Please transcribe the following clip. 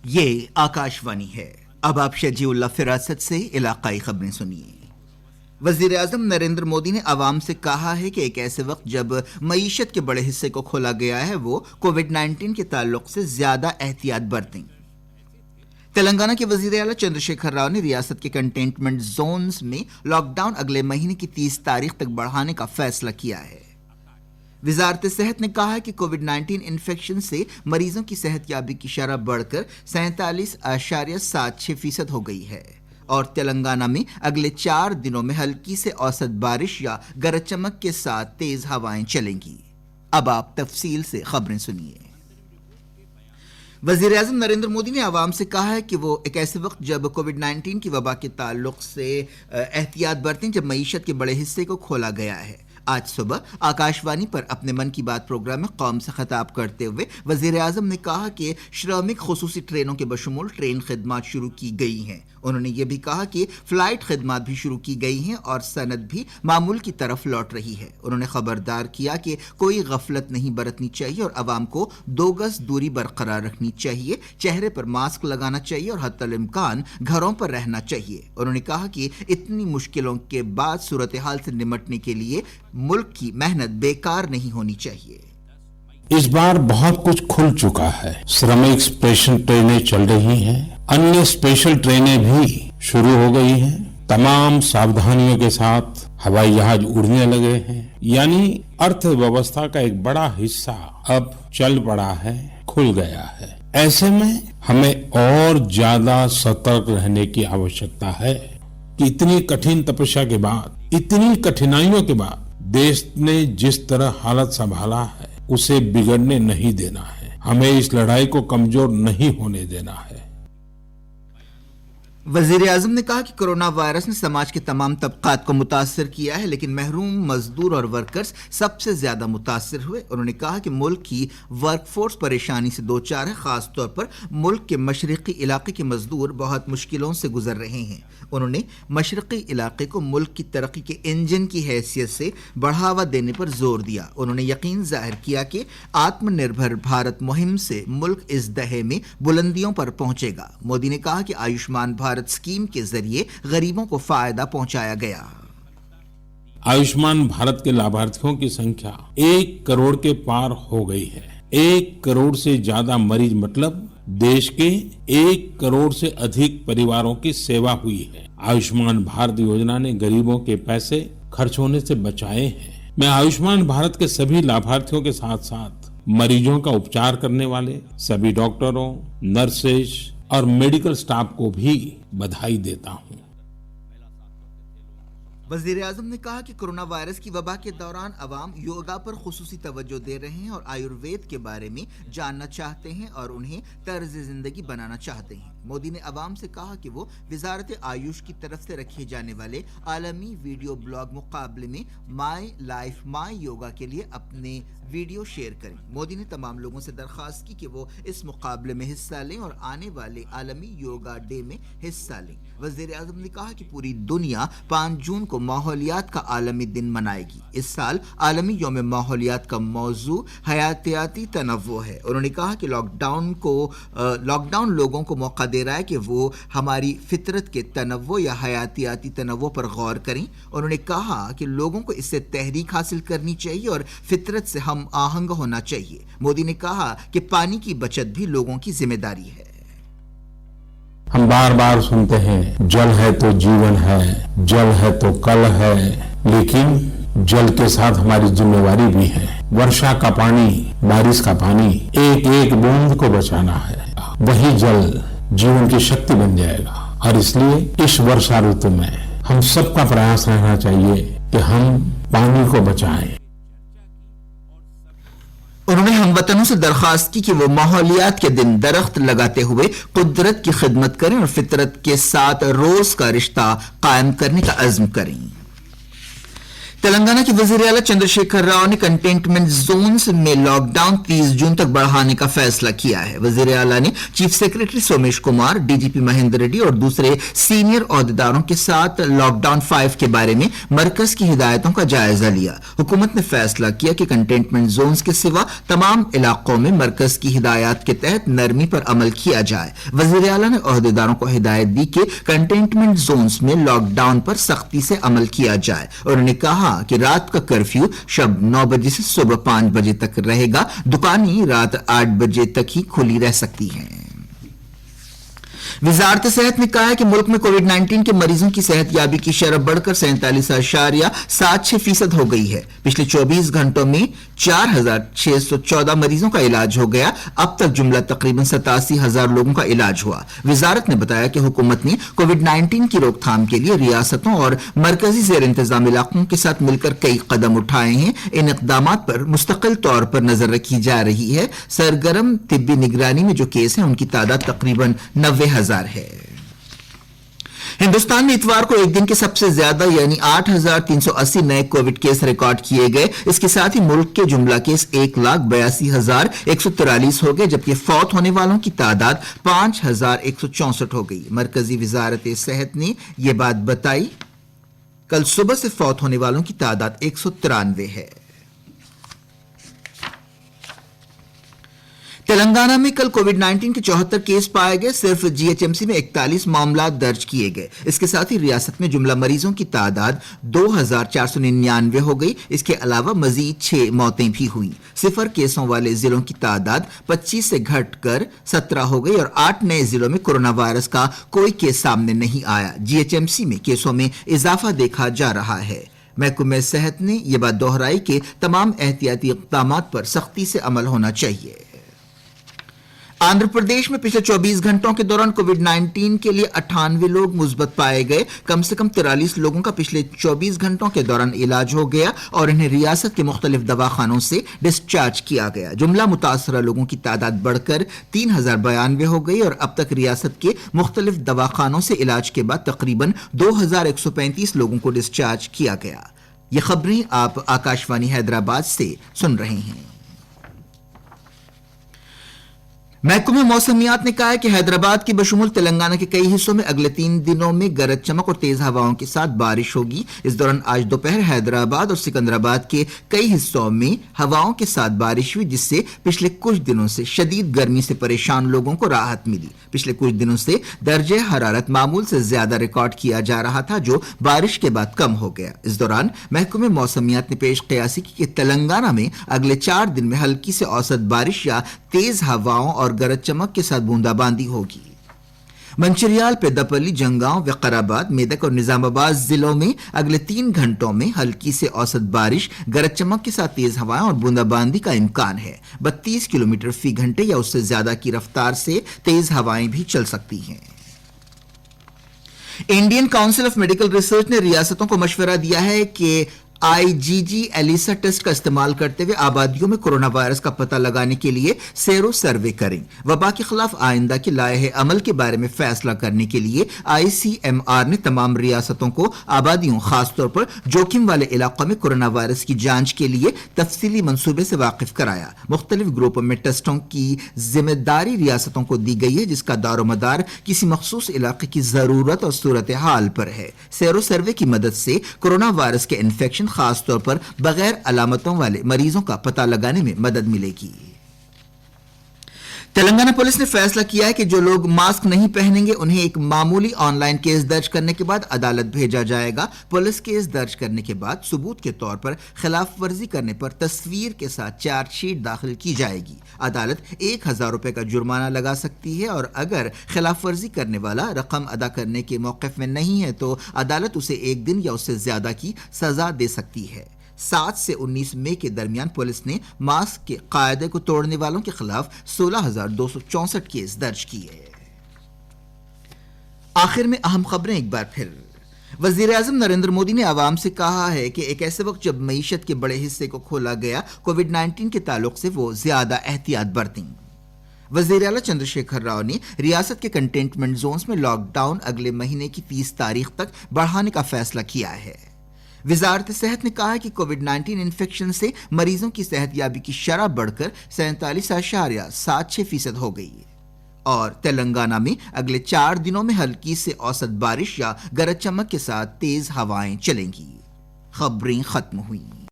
یہ آکاشوانی ہے۔ اب آپ شجیع اللہ فراست سے علاقائی خبریں سنیے۔ وزیر اعظم نریندر مودی نے عوام سے کہا ہے کہ ایک ایسے وقت جب معیشت کے بڑے حصے کو کھولا گیا ہے وہ کووڈ 19 کے تعلق سے زیادہ احتیاط برتیں۔ تلنگانہ کے وزیر اعلیٰ چندر شیکھر راؤ نے ریاست کے کنٹینمنٹ زونز میں لاک ڈاؤن اگلے مہینے کی 30 تاریخ تک بڑھانے کا فیصلہ کیا ہے۔ وزارت صحت نے کہا ہے کہ کووڈ 19 انفیکشن سے مریضوں کی صحت یابی کی شرح بڑھ کر 47.76% ہو گئی ہے اور تلنگانہ میں اگلے 4 دنوں میں ہلکی سے اوسط بارش یا گرج چمک کے ساتھ تیز ہوائیں چلیں گی۔ اب آپ تفصیل سے خبریں سنیے۔ وزیر اعظم نریندر مودی نے عوام سے کہا ہے کہ وہ ایک ایسے وقت جب کووڈ 19 کی وبا کے تعلق سے احتیاط برتیں جب معیشت کے بڑے حصے کو کھولا گیا ہے۔ آج صبح آکاشوانی پر اپنے من کی بات پروگرام میں قوم سے خطاب کرتے ہوئے وزیر اعظم نے کہا کہ شرمک خصوصی ٹرینوں کے بشمول ٹرین خدمات شروع کی گئی ہیں۔ انہوں نے یہ بھی کہا کہ فلائٹ خدمات بھی شروع کی گئی ہیں اور صنعت بھی معمول کی طرف لوٹ رہی ہے۔ انہوں نے خبردار کیا کہ کوئی غفلت نہیں برتنی چاہیے اور عوام کو 2 گز دوری برقرار رکھنی چاہیے، چہرے پر ماسک لگانا چاہیے اور حتی الامکان گھروں پر رہنا چاہیے۔ انہوں نے کہا کہ اتنی مشکلوں کے بعد صورتحال سے نمٹنے کے لیے ملک کی محنت بیکار نہیں ہونی چاہیے۔ اس بار بہت کچھ کھل چکا ہے۔ شرمک اسپیشل ٹرینیں چل رہی ہیں، انیہ اسپیشل ٹرینیں بھی شروع ہو گئی ہیں، تمام ساودھانیوں کے ساتھ ہوائی جہاز اڑنے لگے ہیں، یعنی ارتھ ویوستھا کا ایک بڑا حصہ اب چل پڑا ہے، کھل گیا ہے۔ ایسے میں ہمیں اور زیادہ سترک رہنے کی آوشکتا ہے کہ اتنی کٹھن تپسیا کے بعد، اتنی کٹھنائیوں کے بعد دیش نے جس طرح حالت سنبھالا ہے اسے بگڑنے نہیں دینا ہے، ہمیں اس لڑائی کو کمزور نہیں ہونے دینا ہے۔ وزیر اعظم نے کہا کہ کرونا وائرس نے سماج کے تمام طبقات کو متاثر کیا ہے لیکن محروم مزدور اور ورکرز سب سے زیادہ متاثر ہوئے۔ انہوں نے کہا کہ ملک کی ورک فورس پریشانی سے دوچار ہے، خاص طور پر ملک کے مشرقی علاقے کے مزدور بہت مشکلوں سے گزر رہے ہیں۔ انہوں نے مشرقی علاقے کو ملک کی ترقی کے انجن کی حیثیت سے بڑھاوا دینے پر زور دیا۔ انہوں نے یقین ظاہر کیا کہ آتم نربھر بھارت مہم سے ملک اس دہے میں بلندیوں پر پہنچے گا۔ مودی نے کہا کہ آیوشمان بھارت اسکیم کے ذریعے غریبوں کو فائدہ پہنچایا گیا۔ آیوشمان بھارت کے لابھارتھیوں کی سنکھیا 1 کروڑ کے پار ہو گئی ہے۔ 1 کروڑ سے زیادہ مریض مطلب دیش کے 1 کروڑ سے ادھک پریواروں کی سیوا ہوئی ہے۔ آیوشمان بھارت یوجنا نے غریبوں کے پیسے خرچ ہونے سے بچائے ہیں۔ میں آیوشمان بھارت کے سبھی لابھارتھیوں کے ساتھ ساتھ مریضوں کا اپچار کرنے والے سبھی ڈاکٹروں، نرسز اور میڈیکل سٹاف کو بھی بدھائی دیتا ہوں۔ وزیر اعظم نے کہا کہ کرونا وائرس کی وبا کے دوران عوام یوگا پر خصوصی توجہ دے رہے ہیں اور آیوروید کے بارے میں جاننا چاہتے ہیں اور انہیں طرز زندگی بنانا چاہتے ہیں۔ مودی نے عوام سے کہا کہ وہ وزارت آیوش کی طرف سے رکھے جانے والے عالمی ویڈیو بلاگ مقابلے میں مائی لائف مائی یوگا کے لیے اپنے ویڈیو شیئر کریں۔ مودی نے تمام لوگوں سے درخواست کی کہ وہ اس مقابلے میں حصہ لیں اور آنے والے عالمی یوگا ڈے میں حصہ لیں۔ وزیر اعظم نے کہا کہ پوری دنیا 5 جون کو ماحولیات کا عالمی دن منائے گی۔ اس سال عالمی یوم ماحولیات کا موضوع حیاتیاتی تنوع ہے۔ انہوں نے کہا کہ لاک ڈاؤن لوگوں کو موقع دے رہا ہے کہ وہ ہماری فطرت کے تنوع یا حیاتیاتی تنوع پر غور کریں۔ انہوں نے کہا کہ لوگوں کو اس سے تحریک حاصل کرنی چاہیے اور فطرت سے ہم آہنگ ہونا چاہیے۔ مودی نے کہا کہ پانی کی بچت بھی لوگوں کی ذمہ داری ہے۔ ہم بار بار سنتے ہیں جل ہے تو جیون ہے، جل ہے تو کل ہے، لیکن جل کے ساتھ ہماری ذمہ داری بھی ہے۔ ورشا کا پانی، بارش کا پانی، ایک ایک بوند کو بچانا ہے، وہی جل جیون کی شکتی بن جائے گا۔ اور اس لیے اس ورشا ریتو میں ہم سب کا پریاس رہنا چاہیے کہ ہم پانی کو بچائیں۔ انہوں نے ہم وطنوں سے درخواست کی کہ وہ ماحولیات کے دن درخت لگاتے ہوئے قدرت کی خدمت کریں اور فطرت کے ساتھ روز کا رشتہ قائم کرنے کا عزم کریں۔ तेलंगाना के वजीर आला चंद्रशेखर राव ने कंटेनमेंट जोन्स में लॉकडाउन 30 जून तक बढ़ाने का फैसला किया है। वजीर आला ने chief secretary Somesh Kumar, DGP Mahendra Reddy और दूसरे सीनियर ओहदेदारों के साथ लॉकडाउन 5 के बारे में मरकज की हिदायतों का जायजा लिया। हुकूमत ने फैसला किया कि कंटेनमेंट जोन्स के सिवा तमाम इलाकों में मरकज की हिदायत के तहत नरमी पर अमल किया जाए। वजीर आला ने ओहदेदारों को हिदायत दी कि कंटेनमेंट जोन्स में लॉकडाउन पर सख्ती से अमल किया जाए। उन्होंने कहा कि रात का कर्फ्यू शब 9 बजे से सुबह 5 बजे तक रहेगा। दुकानें रात 8 बजे तक ही खुली रह सकती हैं। वजारत सेहत ने कहा है कि मुल्क में कोविड-19 के मरीजों की सेहतयाबी की शरह बढ़कर 47.76% हो गई है। पिछले 24 घंटों में 4,614 मरीजों का इलाज हो गया। अब तक जुमला तकरीबन 87,000 लोगों का इलाज हुआ। वजारत ने बताया कि हुकूमत ने कोविड-19 की रोकथाम के लिए रियासतों और मरकजी जेर इंतजाम इलाकों के साथ मिलकर कई कदम उठाए हैं। इन इक़दामात पर मुस्तकिल तौर पर नजर रखी जा रही है। सरगर्म तिब्बी निगरानी में जो केस हैं उनकी तादाद तकरीबन 90,000 है। हिंदुस्तान में इतवार को एक दिन के सबसे ज्यादा यानी 8,380 नए कोविड केस रिकॉर्ड किए गए। इसके साथ ही मुल्क के जुमला केस 1,82,143 हो गए, जबकि फौत होने वालों की तादाद 5,164 हो गई। मरकजी वजारत सेहत ने यह बात बताई। कल सुबह से फौत होने वालों की तादाद 193 है। तेलंगाना में कल कोविड-19 के 74 केस पाए गए। सिर्फ जीएचएमसी में 41 मामला दर्ज किए गए। इसके साथ ही रियासत में जुमला मरीजों की तादाद 2,499 हो गई। इसके अलावा मजीद 6 मौतें भी हुई। 0 केसों वाले जिलों की तादाद 25 से घटकर 17 हो गई और 8 नए जिलों में कोरोना वायरस का कोई केस सामने नहीं आया। जीएचएमसी में केसों में इजाफा देखा जा रहा है। महकमे सेहत ने यह बात दोहराई कि तमाम एहतियाती इक़दामात पर सख्ती से अमल होना चाहिए। आंध्र प्रदेश में पिछले 24 घंटों के दौरान कोविड-19 के लिए 98 लोग मुस्बत पाए गए। कम से कम 43 लोगों का पिछले 24 घंटों के दौरान इलाज हो गया और इन्हें रियासत के मुख्तलिफ दवाखानों से डिस्चार्ज किया गया। जुमला मुतासरा लोगों की तादाद बढ़कर 3,092 हो गई और अब तक रियासत के मुख्तलिफ दवाखानों से इलाज के बाद तकरीबन 2,135 लोगों को डिस्चार्ज किया गया। ये खबरें आप आकाशवाणी हैदराबाद से सुन रहे हैं। महकमे मौसमियात ने कहा है कि हैदराबाद की बशमूल तेलंगाना के कई हिस्सों में अगले 3 दिनों में गरज चमक और तेज हवाओं के साथ बारिश होगी। इस दौरान आज दोपहर हैदराबाद और सिकंदराबाद के कई हिस्सों में हवाओं के साथ बारिश हुई, जिससे पिछले कुछ दिनों से शदीद गर्मी से परेशान लोगों को राहत मिली। पिछले कुछ दिनों से दर्जे हरारत मामूल से ज्यादा रिकॉर्ड किया जा रहा था, जो बारिश के बाद कम हो गया। इस दौरान महकमे मौसमियात ने पेश क़यासी की कि तेलंगाना में अगले 4 दिन में हल्की से औसत बारिश या तेज हवाओं और गरज चमक के साथ बूंदाबांदी होगी। मंचिरियाल, पेद्दापल्ली, जंगांव, विकाराबाद, मेदक और निजामाबाद जिलों में अगले 3 घंटों में हल्की से औसत बारिश, गरज चमक के साथ तेज हवाएं और बूंदाबांदी का इम्कान है। 32 किलोमीटर फी घंटे या उससे ज्यादा की रफ्तार से तेज हवाएं भी चल सकती हैं। Indian council of medical research ने रियासतों को मशवरा दिया है कि आईजीजी एलिसा टेस्ट का इस्तेमाल करते हुए आबादियों में कोरोना वायरस का पता लगाने के लिए सेरो सर्वे करें। वबा के खिलाफ आइंदा के लाए अमल के बारे में फैसला करने के लिए आईसीएमआर ने तमाम रियासतों को आबादियों, खासतौर पर जोखिम वाले इलाकों में कोरोना वायरस की जांच के लिए तफसीली मंसूबे से वाकिफ कराया। मुख्तलिफ ग्रुपों में टेस्टों की जिम्मेदारी रियासतों को दी गई है, जिसका दारोमदार किसी मखसूस इलाके की जरूरत और सूरत हाल पर है। सेरो सर्वे की मदद से कोरोना वायरस के इन्फेक्शन खास तौर पर बगैर अलामतों वाले मरीजों का पता लगाने में मदद मिलेगी। तेलंगाना पुलिस ने फैसला किया है कि जो लोग मास्क नहीं पहनेंगे उन्हें एक मामूली ऑनलाइन केस दर्ज करने के बाद अदालत भेजा जाएगा। पुलिस केस दर्ज करने के बाद सबूत के तौर पर खिलाफ वर्जी करने पर तस्वीर के साथ चार्जशीट दाखिल की जाएगी। अदालत 1,000 रुपए का जुर्माना लगा सकती है और अगर खिलाफ वर्जी करने वाला रकम अदा करने के मौक़िफ़ में नहीं है तो अदालत उसे 1 दिन या उससे ज्यादा की सजा दे सकती है। 7 से 19 मई के दरमियान पुलिस ने मास्क के कायदे को तोड़ने वालों के खिलाफ 16,264 केस दर्ज किए। आखिर में अहम खबरें एक बार फिर। वजीर आजम नरेंद्र मोदी ने आवाम से कहा है कि एक ऐसे वक्त जब मईशत के बड़े हिस्से को खोला गया, कोविड-19 के ताल्लुक से वो ज्यादा एहतियात बरतें। वजीर आला चंद्रशेखर राव ने रियासत के कंटेनमेंट जोन्स में लॉकडाउन अगले महीने की 30 तारीख तक बढ़ाने का फैसला किया है। وزارت صحت نے کہا ہے کہ کووڈ-19 انفیکشن سے مریضوں کی صحت یابی کی شرح بڑھ کر 47.76% ہو گئی ہے، اور تلنگانہ میں اگلے 4 دنوں میں ہلکی سے اوسط بارش یا گرج چمک کے ساتھ تیز ہوائیں چلیں گی۔ خبریں ختم ہوئیں۔